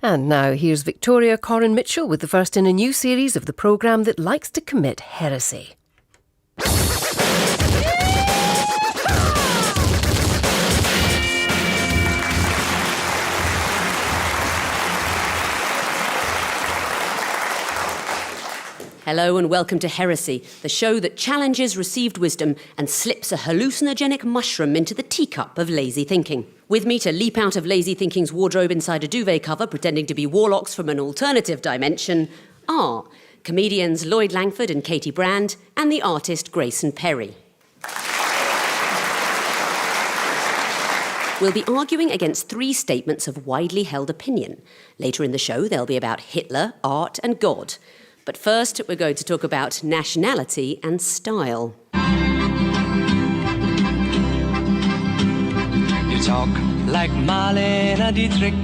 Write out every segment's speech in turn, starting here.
And now here's Victoria Coren-Mitchell with the first in a new series of the programme that likes to commit heresy. Hello and welcome to Heresy, the show that challenges received wisdom and slips a hallucinogenic mushroom into the teacup of lazy thinking. With me to leap out of lazy thinking's wardrobe inside a duvet cover, pretending to be warlocks from an alternative dimension, are comedians Lloyd Langford and Katy and the artist Grayson Perry. We'll be arguing against 3 statements of widely held opinion. Later in the show, they'll be about Hitler, art and God. But first, we're going to talk about nationality and style. You talk like Marlene Dietrich,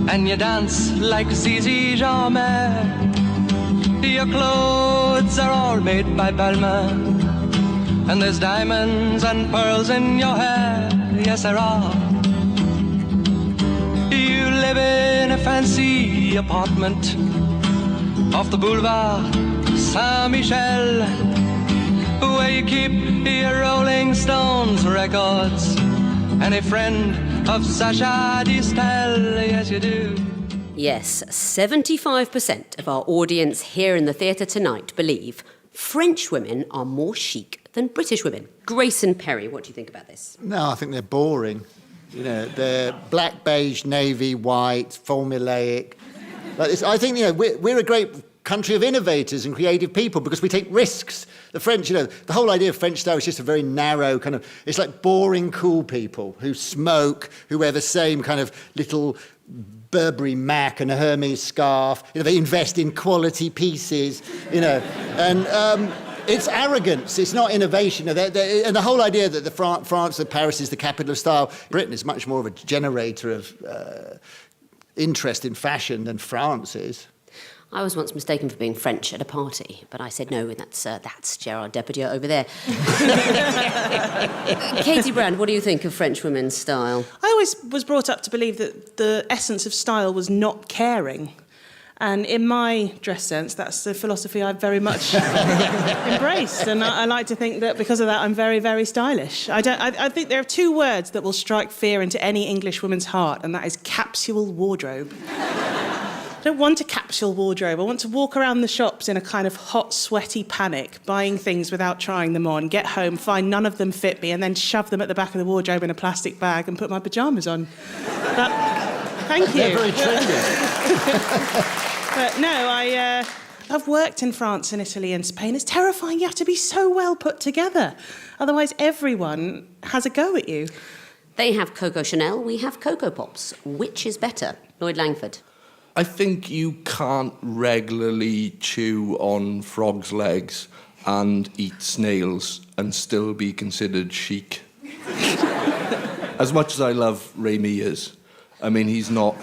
and you dance like Zizi Jeanmaire. Your clothes are all made by Balmain, and there's diamonds and pearls in your hair. Yes, there are. You live in a fancy apartment off the boulevard Saint-Michel, where you keep your Rolling Stones records and a friend of Sacha Distel. Yes, you do. Yes, 75% of our audience here in the theatre tonight believe French women are more chic than British women. Grayson Perry, what do you think about this? No, I think they're boring. You know, they're black, beige, navy, white, formulaic. I think, you know, we're a great country of innovators and creative people because we take risks. The French, you know, the whole idea of French style is just a very narrow kind of, it's like boring cool people who smoke, who wear the same kind of little Burberry Mac and a Hermes scarf. You know, they invest in quality pieces, you know, and it's arrogance, it's not innovation. And the whole idea that France, that Paris is the capital of style, Britain is much more of a generator of interest in fashion than France is. I was once mistaken for being French at a party, but I said no, and that's Gérard Depardieu over there. Katy Brand, what do you think of French women's style? I always was brought up to believe that the essence of style was not caring. And in my dress sense, that's the philosophy I've very much embraced. And I like to think that because of that, I'm very, very stylish. I think there are 2 words that will strike fear into any English woman's heart, and that is capsule wardrobe. I don't want a capsule wardrobe. I want to walk around the shops in a kind of hot, sweaty panic, buying things without trying them on, get home, find none of them fit me, and then shove them at the back of the wardrobe in a plastic bag and put my pyjamas on. Thank you. They're very trendy. But no, I've worked in France and Italy and Spain. It's terrifying. You have to be so well put together. Otherwise, everyone has a go at you. They have Coco Chanel, we have Coco Pops. Which is better? Lloyd Langford. I think you can't regularly chew on frogs' legs and eat snails and still be considered chic. As much as I love Ray Mears, I mean, he's not...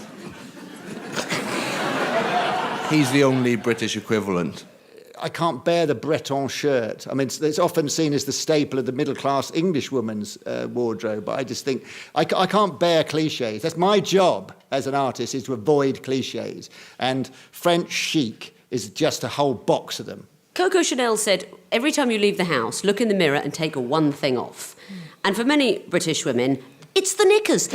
He's the only British equivalent. I can't bear the Breton shirt. I mean, it's often seen as the staple of the middle-class English woman's wardrobe, but I just think I can't bear cliches. That's my job as an artist, is to avoid cliches. And French chic is just a whole box of them. Coco Chanel said, every time you leave the house, look in the mirror and take one thing off. And for many British women, it's the knickers.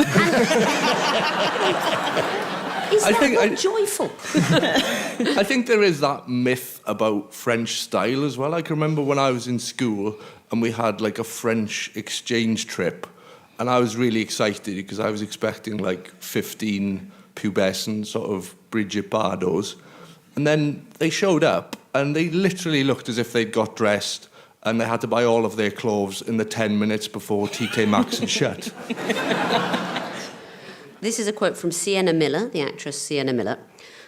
Is that joyful? I think there is that myth about French style as well. I can remember when I was in school and we had like a French exchange trip, and I was really excited because I was expecting like 15 pubescent sort of Brigitte Bardots. And then they showed up and they literally looked as if they'd got dressed and they had to buy all of their clothes in the 10 minutes before TK Maxx had shut. This is a quote from Sienna Miller, the actress Sienna Miller.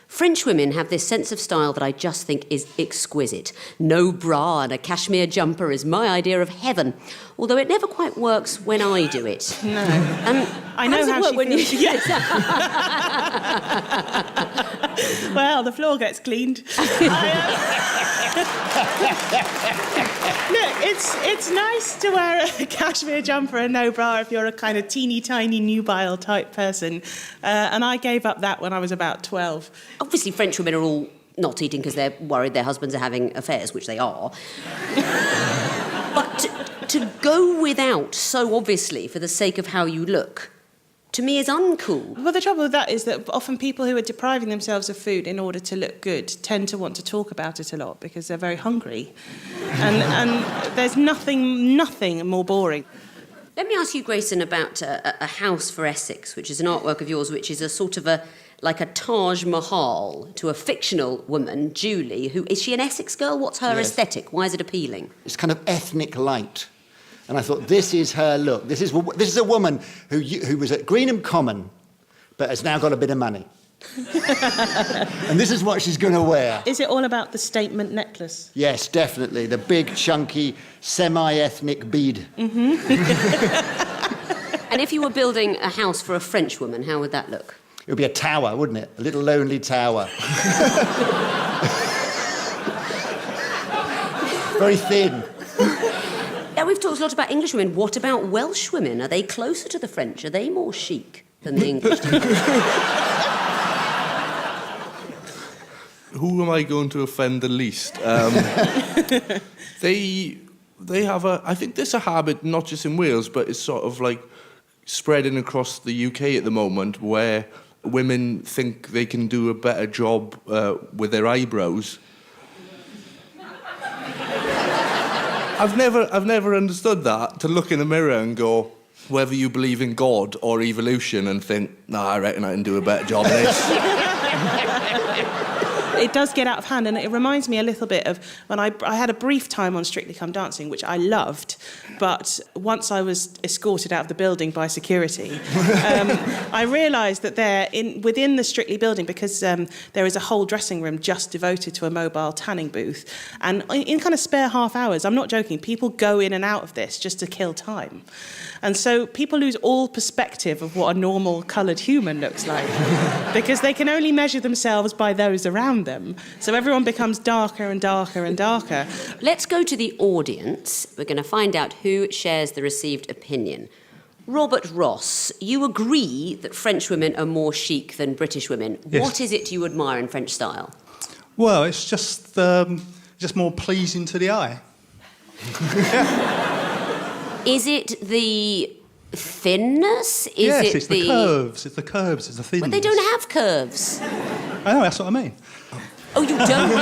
French women have this sense of style that I just think is exquisite. No bra and a cashmere jumper is my idea of heaven, although it never quite works when I do it. No. I know how she feels. Yes. Well, the floor gets cleaned. Look, it's nice to wear a cashmere jumper and no bra if you're a kind of teeny tiny nubile type person. And I gave up that when I was about 12. Obviously, French women are all not eating because they're worried their husbands are having affairs, which they are. But to go without so obviously for the sake of how you look, to me, is uncool. Well, the trouble with that is that often people who are depriving themselves of food in order to look good tend to want to talk about it a lot because they're very hungry. And there's nothing more boring. Let me ask you, Grayson, about a house for Essex, which is an artwork of yours, which is a sort of like a Taj Mahal to a fictional woman, Julie, who... Is she an Essex girl? What's her aesthetic? Why is it appealing? It's kind of ethnic light. And I thought, this is her look. This is a woman who was at Greenham Common, but has now got a bit of money. And this is what she's going to wear. Is it all about the statement necklace? Yes, definitely. The big, chunky, semi-ethnic bead. Mm-hmm. And if you were building a house for a French woman, how would that look? It would be a tower, wouldn't it? A little lonely tower. Very thin. Yeah, we've talked a lot about English women. What about Welsh women? Are they closer to the French? Are they more chic than the English? Who am I going to offend the least? They have I think there's a habit, not just in Wales, but it's sort of like spreading across the UK at the moment, where women think they can do a better job with their eyebrows. I've never understood that, to look in the mirror and go, whether you believe in God or evolution, and think, nah, I reckon I can do a better job of this. It does get out of hand, and it reminds me a little bit of when I had a brief time on Strictly Come Dancing, which I loved, but once I was escorted out of the building by security, I realised that within the Strictly building, because there is a whole dressing room just devoted to a mobile tanning booth, and in kind of spare half hours, I'm not joking, people go in and out of this just to kill time. And so people lose all perspective of what a normal coloured human looks like because they can only measure themselves by those around them. So everyone becomes darker and darker and darker. Let's go to the audience. We're going to find out who shares the received opinion. Robert Ross, you agree that French women are more chic than British women. Yes. What is it you admire in French style? Well, it's just more pleasing to the eye. Is it the thinness? Yes, it's the curves. It's the curves. It's the thinness. But they don't have curves. I know, that's what I mean. Oh, you don't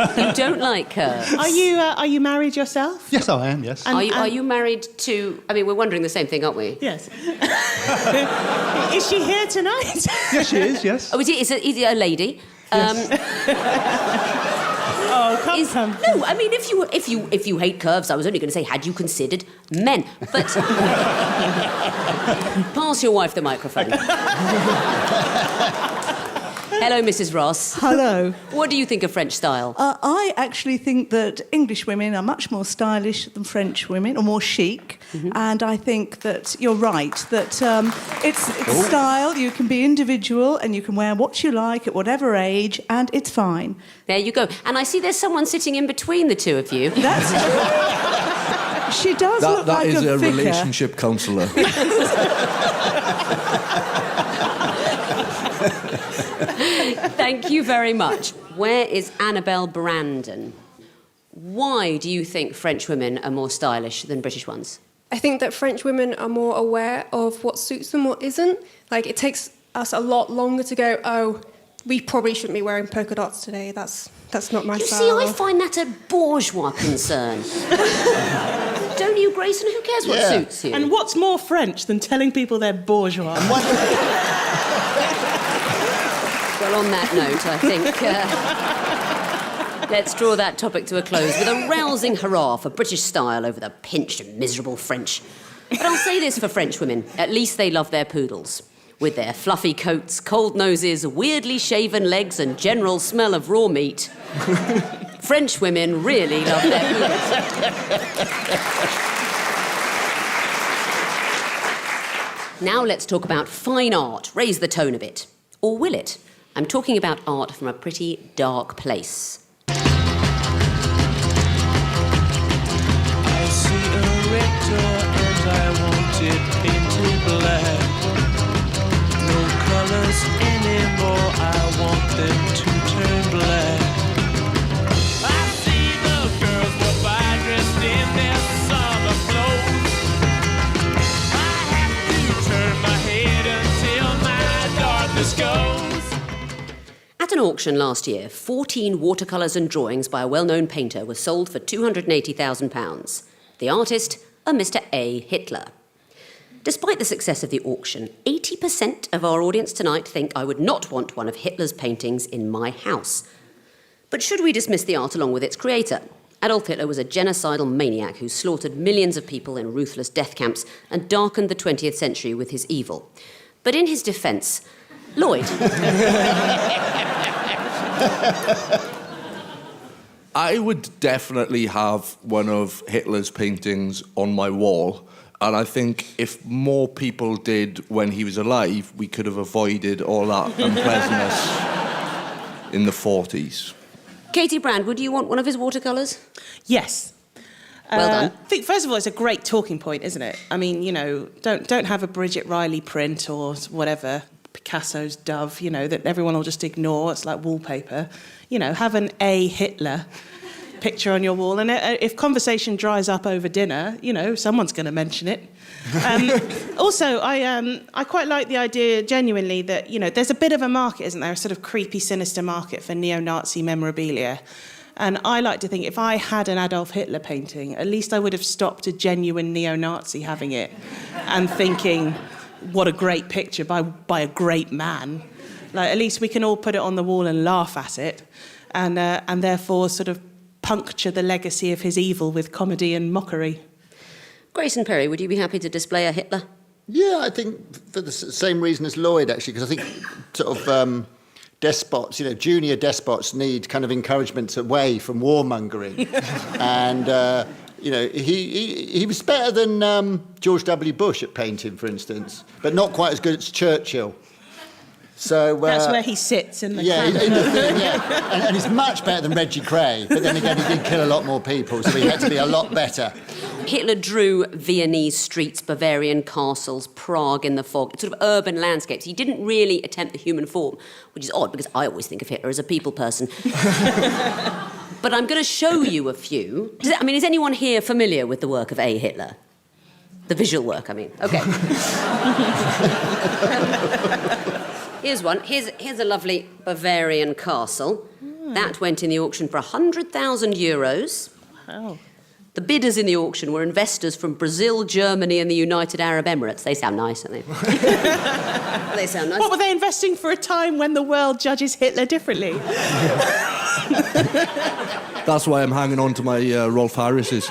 like... You don't like curves? Are you married yourself? Yes, I am, yes. Are you married to... I mean, we're wondering the same thing, aren't we? Yes. Is she here tonight? Yes, she is, yes. Oh, is it a lady? Yes. Oh, come. No, I mean, if you hate curves, I was only going to say, had you considered men? But pass your wife the microphone. Hello, Mrs. Ross. Hello. What do you think of French style? I actually think that English women are much more stylish than French women, or more chic. Mm-hmm. And I think that you're right, that it's style, you can be individual, and you can wear what you like at whatever age, and it's fine. There you go. And I see there's someone sitting in between the two of you. That's She does look that like is a vicar. relationship counsellor. Thank you very much. Where is Annabelle Brandon? Why do you think French women are more stylish than British ones? I think that French women are more aware of what suits them, what isn't. Like, it takes us a lot longer to go, oh, we probably shouldn't be wearing polka dots today. That's not my style. You see, I find that a bourgeois concern. Don't you, Grayson? Who cares what suits you? And what's more French than telling people they're bourgeois? Well, on that note, I think let's draw that topic to a close with a rousing hurrah for British style over the pinched and miserable French. But I'll say this for French women. At least they love their poodles. With their fluffy coats, cold noses, weirdly shaven legs and general smell of raw meat, French women really love their poodles. Now let's talk about fine art. Raise the tone a bit. Or will it? I'm talking about art from a pretty dark place. I see a red door and I want it painted black. No colours anymore, I want them to turn black. I see the girls go by dressed in their summer clothes. I have to turn my head until my darkness goes. At an auction last year, 14 watercolours and drawings by a well-known painter were sold for £280,000. The artist, a Mr. A. Hitler. Despite the success of the auction, 80% of our audience tonight think I would not want one of Hitler's paintings in my house. But should we dismiss the art along with its creator? Adolf Hitler was a genocidal maniac who slaughtered millions of people in ruthless death camps and darkened the 20th century with his evil. But in his defence, Lloyd... I would definitely have one of Hitler's paintings on my wall, and I think if more people did when he was alive, we could have avoided all that unpleasantness in the 40s. Katy Brand, would you want one of his watercolours? Yes. Well done. I think, first of all, it's a great talking point, isn't it? I mean, you know, don't have a Bridget Riley print or whatever, Picasso's Dove, you know, that everyone will just ignore. It's like wallpaper. You know, have an A. Hitler picture on your wall. And if conversation dries up over dinner, you know, someone's going to mention it. Also, I quite like the idea, genuinely, that, you know, there's a bit of a market, isn't there? A sort of creepy, sinister market for neo-Nazi memorabilia. And I like to think if I had an Adolf Hitler painting, at least I would have stopped a genuine neo-Nazi having it and thinking, what a great picture by a great man. Like, at least we can all put it on the wall and laugh at it, and therefore sort of puncture the legacy of his evil with comedy and mockery. Grayson Perry, would you be happy to display a Hitler? Yeah, I think for the same reason as Lloyd, actually, because I think sort of despots, you know, junior despots need kind of encouragement away from warmongering. And, you know, he was better than George W. Bush at painting, for instance, but not quite as good as Churchill. So that's where he sits in the in the thing, yeah. And he's much better than Reggie Cray, but then again, he did kill a lot more people, so he had to be a lot better. Hitler drew Viennese streets, Bavarian castles, Prague in the fog, sort of urban landscapes. He didn't really attempt the human form, which is odd because I always think of Hitler as a people person. But I'm going to show you a few. Is anyone here familiar with the work of A. Hitler? The visual work, I mean. OK. Here's one. Here's a lovely Bavarian castle. That went in the auction for €100,000. Wow. The bidders in the auction were investors from Brazil, Germany and the United Arab Emirates. They sound nice, don't they? They sound nice. What were they investing for a time when the world judges Hitler differently? That's why I'm hanging on to my Rolf Harris's.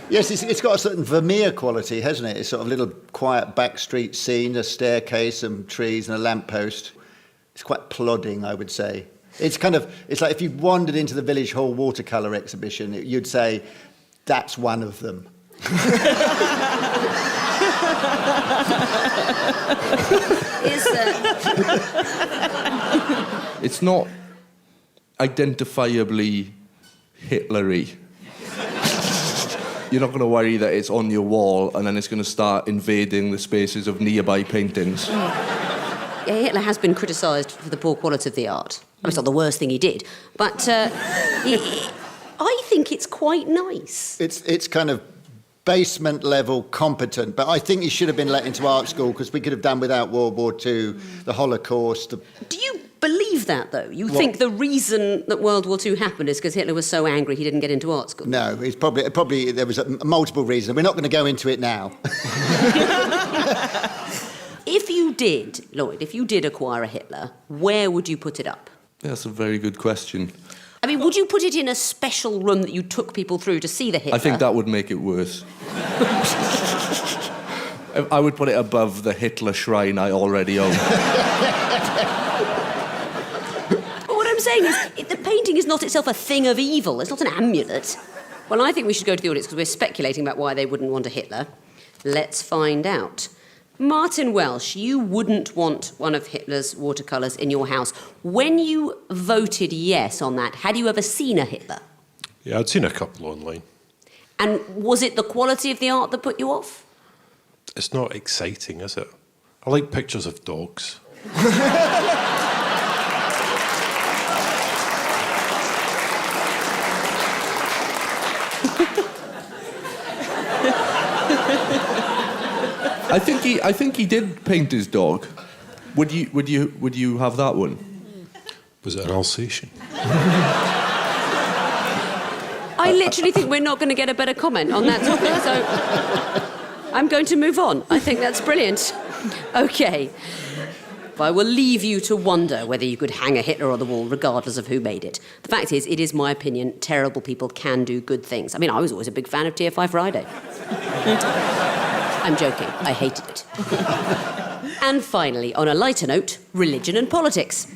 Yes, it's got a certain Vermeer quality, hasn't it? It's sort of a little quiet backstreet scene, a staircase, some trees and a lamppost. It's quite plodding, I would say. It's like if you wandered into the Village Hall watercolour exhibition, you'd say, that's one of them. It's not identifiably Hitlery. You're not going to worry that it's on your wall and then it's going to start invading the spaces of nearby paintings. Yeah, Hitler has been criticised for the poor quality of the art. It's not the worst thing he did, but I think it's quite nice. It's kind of basement level competent, but I think he should have been let into art school because we could have done without World War II, the Holocaust. Do you believe that, though? You think the reason that World War II happened is because Hitler was so angry he didn't get into art school? No, it's probably there was multiple reasons. We're not going to go into it now. If you did, Lloyd, if you did acquire a Hitler, where would you put it up? That's a very good question. I mean, would you put it in a special room that you took people through to see the Hitler? I think that would make it worse. I would put it above the Hitler shrine I already own. But what I'm saying is, the painting is not itself a thing of evil. It's not an amulet. Well, I think we should go to the audience because we're speculating about why they wouldn't want a Hitler. Let's find out. Martin Welsh, you wouldn't want one of Hitler's watercolours in your house. When you voted yes on that, had you ever seen a Hitler? Yeah, I'd seen a couple online. And was it the quality of the art that put you off? It's not exciting, is it? I like pictures of dogs. I think he did paint his dog. Would you have that one? Was it an Alsatian? I literally think we're not going to get a better comment on that topic, so I'm going to move on. I think that's brilliant. Okay. I will leave you to wonder whether you could hang a Hitler on the wall regardless of who made it. The fact is, it is my opinion, terrible people can do good things. I mean, I was always a big fan of TFI Friday. I'm joking. I hated it. And finally, on a lighter note, religion and politics.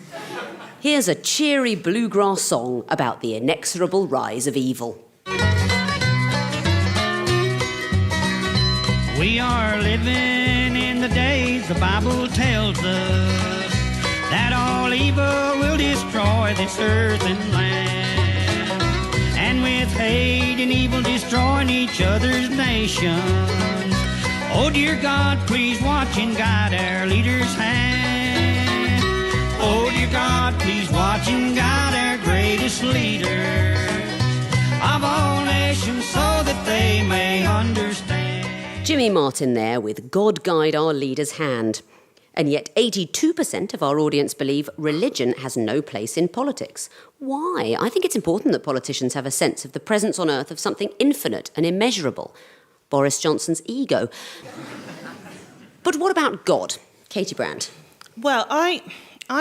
Here's a cheery bluegrass song about the inexorable rise of evil. We are living in the days the Bible tells us that all evil will destroy this earth and land. And with hate and evil destroying each other's nations, oh dear God, please watch and guide our leaders' hand. Oh dear God, please watch and guide our greatest leaders of all nations so that they may understand. Jimmy Martin there with God Guide Our Leader's Hand. And yet 82% of our audience believe religion has no place in politics. Why? I think it's important that politicians have a sense of the presence on earth of something infinite and immeasurable. Boris Johnson's ego. But what about God? Katy Brand. Well, I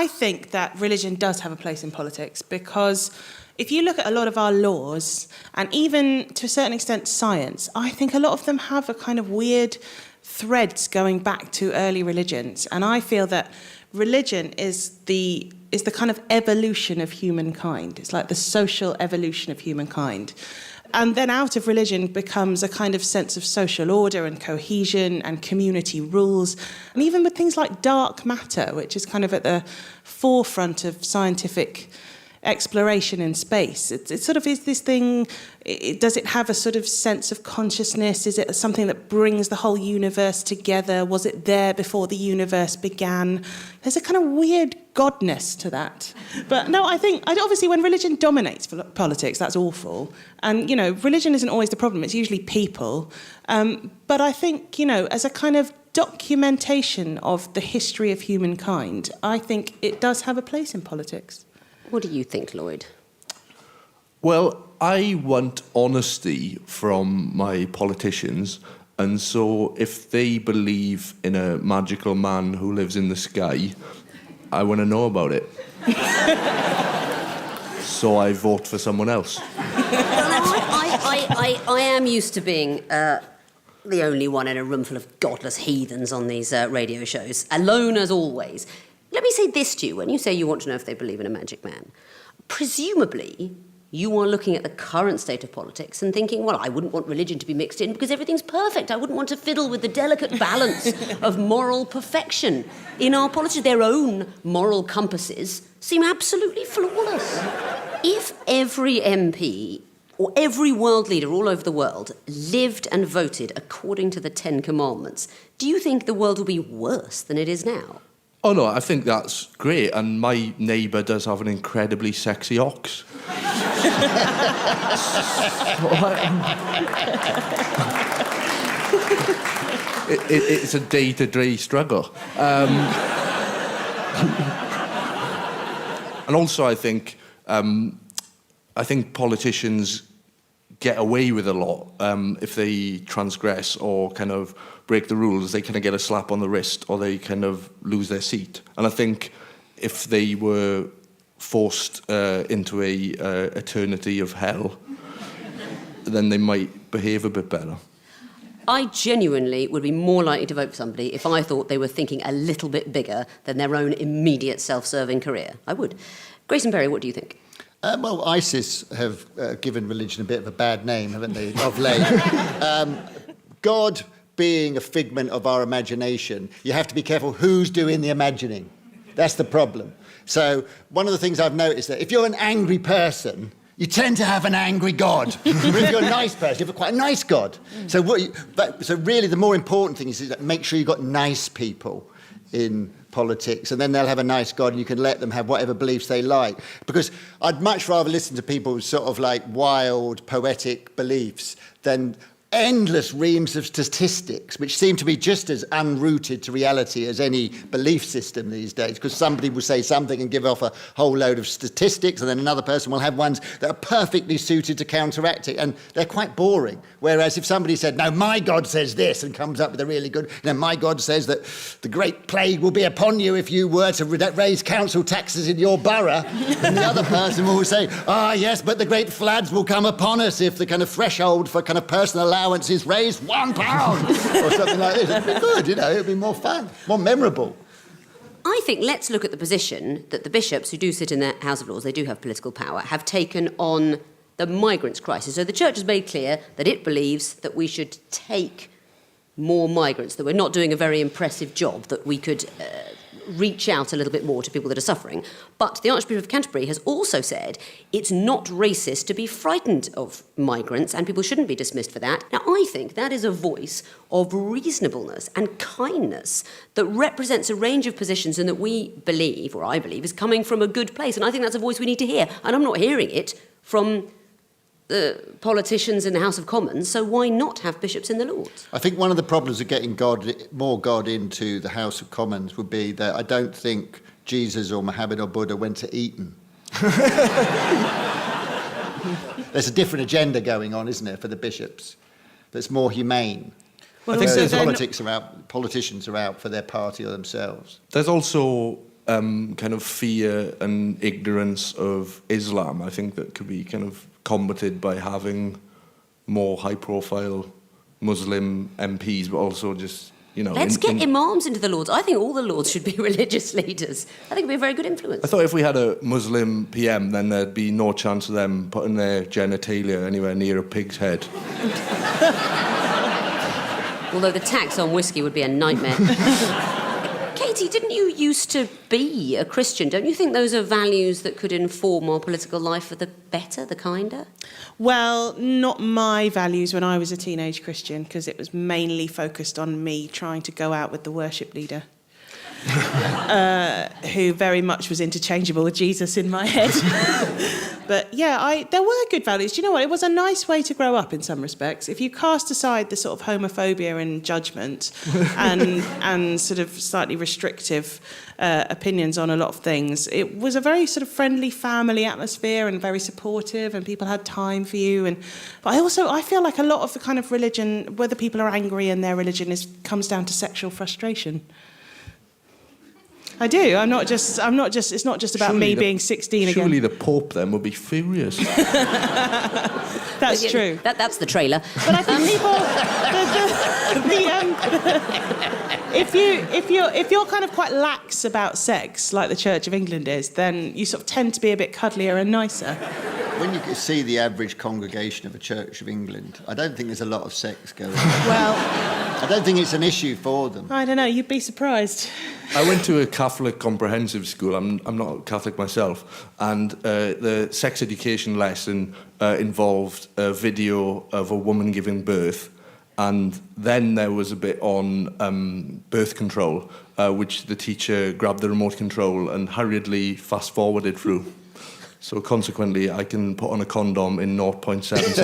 think that religion does have a place in politics because if you look at a lot of our laws, and even to a certain extent science, I think a lot of them have a kind of weird threads going back to early religions. And I feel that religion is the kind of evolution of humankind. It's like the social evolution of humankind. And then out of religion becomes a kind of sense of social order and cohesion and community rules. And even with things like dark matter, which is kind of at the forefront of scientific exploration in space. It sort of is this thing, does it have a sort of sense of consciousness? Is it something that brings the whole universe together? Was it there before the universe began? There's a kind of weird godness to that. But no, I think, obviously when religion dominates politics, that's awful. And, you know, religion isn't always the problem. It's usually people. But I think, you know, as a kind of documentation of the history of humankind, I think it does have a place in politics. What do you think, Lloyd? Well, I want honesty from my politicians, and so if they believe in a magical man who lives in the sky, I want to know about it. So I vote for someone else. I am used to being the only one in a room full of godless heathens on these radio shows, alone as always. Let me say this to you, when you say you want to know if they believe in a magic man. Presumably, you are looking at the current state of politics and thinking, well, I wouldn't want religion to be mixed in because everything's perfect. I wouldn't want to fiddle with the delicate balance of moral perfection. In our politics, their own moral compasses seem absolutely flawless. If every MP or every world leader all over the world lived and voted according to the Ten Commandments, do you think the world would be worse than it is now? Oh no, I think that's great, and my neighbour does have an incredibly sexy ox. It's a day-to-day struggle. And also I think politicians get away with a lot if they transgress or kind of break the rules. They kind of get a slap on the wrist or they kind of lose their seat. And I think if they were forced into a eternity of hell, then they might behave a bit better. I genuinely would be more likely to vote for somebody if I thought they were thinking a little bit bigger than their own immediate self-serving career. I would. Grayson Perry, what do you think? Well, ISIS have given religion a bit of a bad name, haven't they, of late? God being a figment of our imagination, you have to be careful who's doing the imagining. That's the problem. So one of the things I've noticed that if you're an angry person, you tend to have an angry God. Or if you're a nice person, you have quite a nice God. So really the more important thing is that make sure you've got nice people in politics, and then they'll have a nice God and you can let them have whatever beliefs they like. Because I'd much rather listen to people's sort of like wild, poetic beliefs than endless reams of statistics, which seem to be just as unrooted to reality as any belief system these days, because somebody will say something and give off a whole load of statistics, and then another person will have ones that are perfectly suited to counteract it, and they're quite boring. Whereas if somebody said, no, my God says this, and comes up with a really good, my God says that the great plague will be upon you if you were to raise council taxes in your borough, and the other person will say, yes, but the great floods will come upon us if the kind of threshold for kind of personal allowance is raised £1 or something like this. It'd be good, it'd be more fun, more memorable. I think let's look at the position that the bishops who do sit in the House of Lords, they do have political power, have taken on the migrants crisis. So the Church has made clear that it believes that we should take more migrants, that we're not doing a very impressive job, that we could reach out a little bit more to people that are suffering. But the Archbishop of Canterbury has also said it's not racist to be frightened of migrants and people shouldn't be dismissed for that. Now, I think that is a voice of reasonableness and kindness that represents a range of positions and that we believe, or I believe, is coming from a good place. And I think that's a voice we need to hear. And I'm not hearing it from the politicians in the House of Commons, so why not have bishops in the Lords? I think one of the problems of getting more God into the House of Commons would be that I don't think Jesus or Muhammad or Buddha went to Eton. There's a different agenda going on, isn't there, for the bishops? That's more humane. Well, I think politicians are out for their party or themselves. There's also kind of fear and ignorance of Islam. I think that could be kind of combated by having more high-profile Muslim MPs, but also just, Let's get imams into the Lords. I think all the Lords should be religious leaders. I think it would be a very good influence. I thought if we had a Muslim PM, then there'd be no chance of them putting their genitalia anywhere near a pig's head. Although the tax on whiskey would be a nightmare. Katy, didn't you used to be a Christian? Don't you think those are values that could inform our political life for the better, the kinder? Well, not my values when I was a teenage Christian, because it was mainly focused on me trying to go out with the worship leader, who very much was interchangeable with Jesus in my head. But yeah, there were good values. Do you know what? It was a nice way to grow up in some respects. If you cast aside the sort of homophobia and judgment and sort of slightly restrictive opinions on a lot of things, it was a very sort of friendly family atmosphere and very supportive, and people had time for you. But I feel like a lot of the kind of religion, whether people are angry in their religion, comes down to sexual frustration. I do. It's not just about me being 16 again. Surely the Pope then would be furious. That's true. That's the trailer. But I think people, if you're kind of quite lax about sex, like the Church of England is, then you sort of tend to be a bit cuddlier and nicer. When you see the average congregation of a Church of England, I don't think there's a lot of sex going on. Well, I don't think it's an issue for them. I don't know. You'd be surprised. I went to a Catholic comprehensive school. I'm not Catholic myself, and the sex education lesson involved a video of a woman giving birth, and then there was a bit on birth control, which the teacher grabbed the remote control and hurriedly fast-forwarded through. So consequently, I can put on a condom in 0.7 seconds.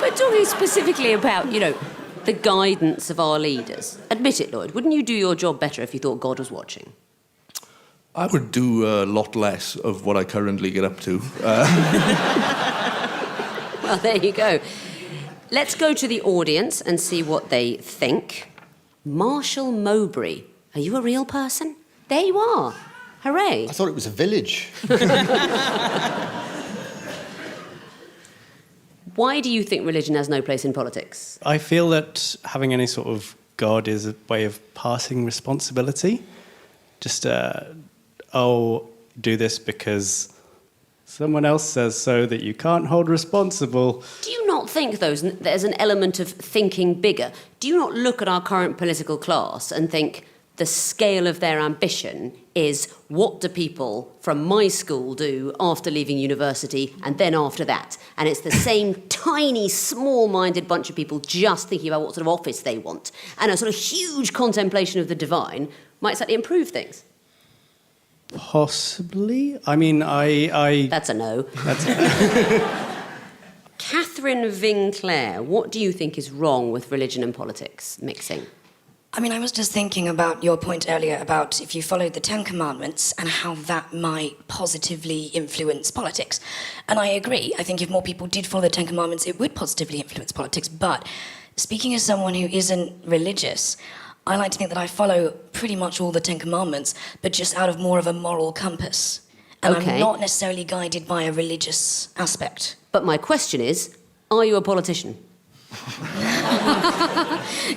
But talking specifically about, the guidance of our leaders, admit it, Lloyd, wouldn't you do your job better if you thought God was watching? I would do a lot less of what I currently get up to. Well, there you go. Let's go to the audience and see what they think. Marshall Mowbray, are you a real person? There you are. Hooray. I thought it was a village. Why do you think religion has no place in politics? I feel that having any sort of God is a way of passing responsibility. Just, do this because someone else says so that you can't hold responsible. Do you not not think, though, there's an element of thinking bigger? Do you not look at our current political class and think the scale of their ambition is what do people from my school do after leaving university and then after that? And it's the same tiny, small-minded bunch of people just thinking about what sort of office they want. And a sort of huge contemplation of the divine might slightly improve things. Possibly. I mean, That's a no. Catherine Vinclair, what do you think is wrong with religion and politics mixing? I mean, I was just thinking about your point earlier about if you followed the Ten Commandments and how that might positively influence politics. And I agree. I think if more people did follow the Ten Commandments, it would positively influence politics. But speaking as someone who isn't religious, I like to think that I follow pretty much all the Ten Commandments, but just out of more of a moral compass. And Okay. I'm not necessarily guided by a religious aspect. But my question is, are you a politician?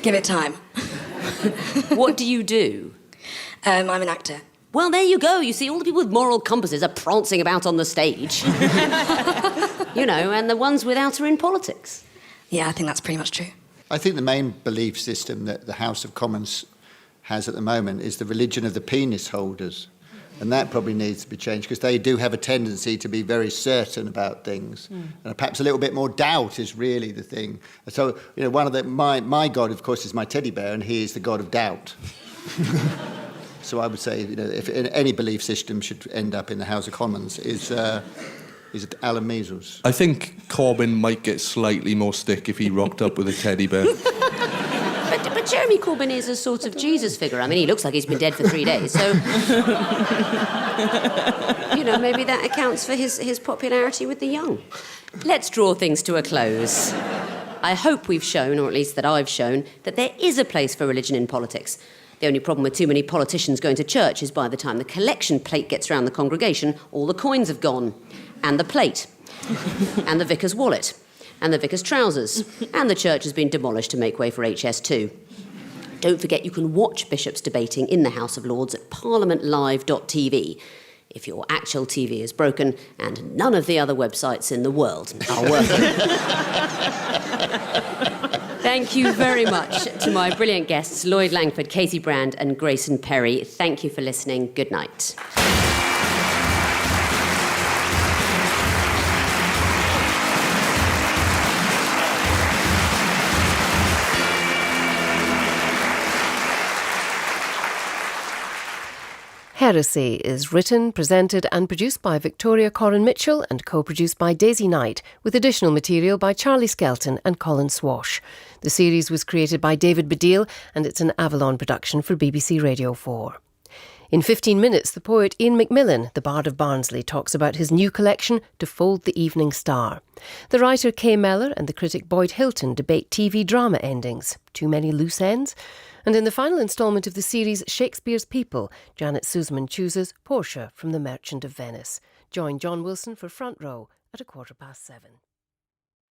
Give it time. What do you do? I'm an actor. Well, there you go. You see, all the people with moral compasses are prancing about on the stage. You know, and the ones without are in politics. Yeah, I think that's pretty much true. I think the main belief system that the House of Commons has at the moment is the religion of the penis holders. And that probably needs to be changed because they do have a tendency to be very certain about things. And perhaps a little bit more doubt is really the thing. So, you know, one of my God, of course, is my teddy bear, and he is the God of doubt. So I would say, you know, if any belief system should end up in the House of Commons is Alan Measles. I think Corbyn might get slightly more stick if he rocked up with a teddy bear. But Jeremy Corbyn is a sort of Jesus figure. I mean, he looks like he's been dead for 3 days, so... you know, maybe that accounts for his popularity with the young. Let's draw things to a close. I hope we've shown, or at least that I've shown, that there is a place for religion in politics. The only problem with too many politicians going to church is by the time the collection plate gets round the congregation, all the coins have gone. And the plate. And the vicar's wallet. And the vicar's trousers. And the church has been demolished to make way for HS2. Don't forget you can watch bishops debating in the House of Lords at parliamentlive.tv if your actual TV is broken and none of the other websites in the world are working. Thank you very much to my brilliant guests, Lloyd Langford, Katy Brand and Grayson Perry. Thank you for listening. Good night. Heresy is written, presented and produced by Victoria Coren-Mitchell and co-produced by Daisy Knight, with additional material by Charlie Skelton and Colin Swash. The series was created by David Baddiel and it's an Avalon production for BBC Radio 4. In 15 minutes, the poet Ian McMillan, the Bard of Barnsley, talks about his new collection, To Fold the Evening Star. The writer Kay Mellor and the critic Boyd Hilton debate TV drama endings. Too many loose ends? And in the final instalment of the series Shakespeare's People, Janet Suzman chooses Portia from The Merchant of Venice. Join John Wilson for Front Row at 7:15.